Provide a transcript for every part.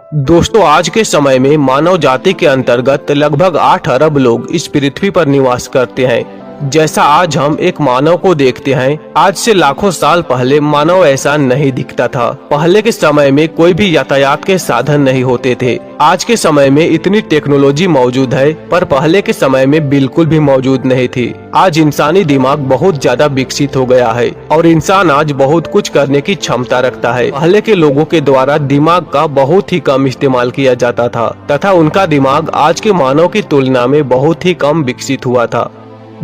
दोस्तों, आज के समय में मानव जाति के अंतर्गत लगभग 8 अरब लोग इस पृथ्वी पर निवास करते हैं। जैसा आज हम एक मानव को देखते हैं, आज से लाखों साल पहले मानव ऐसा नहीं दिखता था। पहले के समय में कोई भी यातायात के साधन नहीं होते थे। आज के समय में इतनी टेक्नोलॉजी मौजूद है, पर पहले के समय में बिल्कुल भी मौजूद नहीं थी। आज इंसानी दिमाग बहुत ज्यादा विकसित हो गया है और इंसान आज बहुत कुछ करने की क्षमता रखता है। पहले के लोगों के द्वारा दिमाग का बहुत ही कम इस्तेमाल किया जाता था तथा उनका दिमाग आज के मानव की तुलना में बहुत ही कम विकसित हुआ था।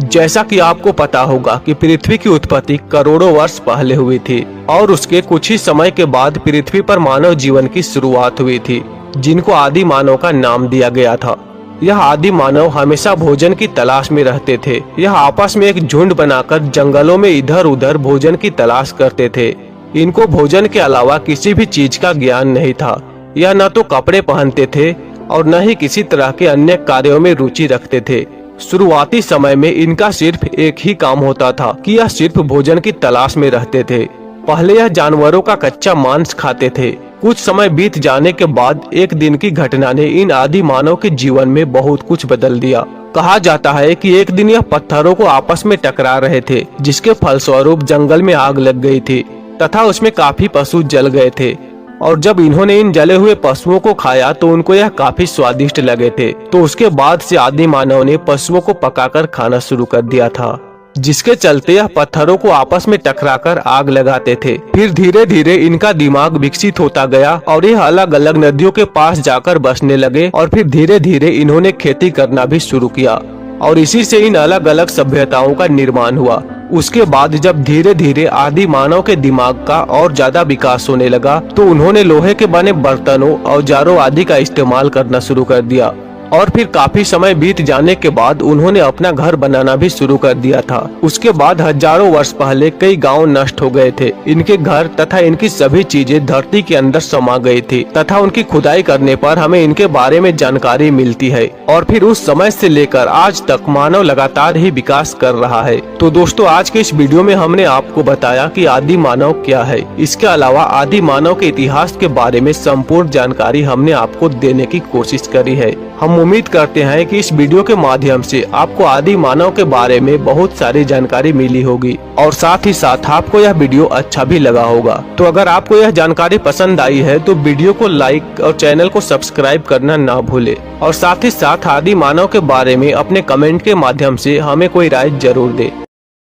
जैसा कि आपको पता होगा कि पृथ्वी की उत्पत्ति करोड़ों वर्ष पहले हुई थी और उसके कुछ ही समय के बाद पृथ्वी पर मानव जीवन की शुरुआत हुई थी, जिनको आदि मानव का नाम दिया गया था। यह आदि मानव हमेशा भोजन की तलाश में रहते थे। यह आपस में एक झुंड बनाकर जंगलों में इधर उधर भोजन की तलाश करते थे। इनको भोजन के अलावा किसी भी चीज का ज्ञान नहीं था। यह न तो कपड़े पहनते थे और न ही किसी तरह के अन्य कार्यों में रुचि रखते थे। शुरुआती समय में इनका सिर्फ एक ही काम होता था कि यह सिर्फ भोजन की तलाश में रहते थे। पहले यह जानवरों का कच्चा मांस खाते थे। कुछ समय बीत जाने के बाद एक दिन की घटना ने इन आदि मानव के जीवन में बहुत कुछ बदल दिया। कहा जाता है कि एक दिन यह पत्थरों को आपस में टकरा रहे थे, जिसके फलस्वरूप जंगल में आग लग गई थी तथा उसमें काफी पशु जल गए थे। और जब इन्होंने इन जले हुए पशुओं को खाया तो उनको यह काफी स्वादिष्ट लगे थे। तो उसके बाद से आदि मानव ने पशुओं को पकाकर खाना शुरू कर दिया था, जिसके चलते यह पत्थरों को आपस में टकराकर आग लगाते थे। फिर धीरे धीरे इनका दिमाग विकसित होता गया और यह अलग अलग नदियों के पास जाकर बसने लगे और फिर धीरे धीरे इन्होंने खेती करना भी शुरू किया और इसी से इन अलग अलग सभ्यताओं का निर्माण हुआ। उसके बाद जब धीरे धीरे आदि मानव के दिमाग का और ज्यादा विकास होने लगा तो उन्होंने लोहे के बने बर्तनों, औजारों आदि का इस्तेमाल करना शुरू कर दिया और फिर काफी समय बीत जाने के बाद उन्होंने अपना घर बनाना भी शुरू कर दिया था। उसके बाद हजारों वर्ष पहले कई गांव नष्ट हो गए थे। इनके घर तथा इनकी सभी चीजें धरती के अंदर समा गई थी तथा उनकी खुदाई करने पर हमें इनके बारे में जानकारी मिलती है और फिर उस समय से लेकर आज तक मानव लगातार ही विकास कर रहा है। तो दोस्तों, आज के इस वीडियो में हमने आपको बताया कि आदि मानव क्या है। इसके अलावा आदि मानव के इतिहास के बारे में संपूर्ण जानकारी हमने आपको देने की कोशिश करी है। हम उम्मीद करते हैं कि इस वीडियो के माध्यम से आपको आदि मानव के बारे में बहुत सारी जानकारी मिली होगी और साथ ही साथ आपको यह वीडियो अच्छा भी लगा होगा। तो अगर आपको यह जानकारी पसंद आई है तो वीडियो को लाइक और चैनल को सब्सक्राइब करना ना भूले और साथ ही साथ आदि मानव के बारे में अपने कमेंट के माध्यम से हमें कोई राय जरूर दे।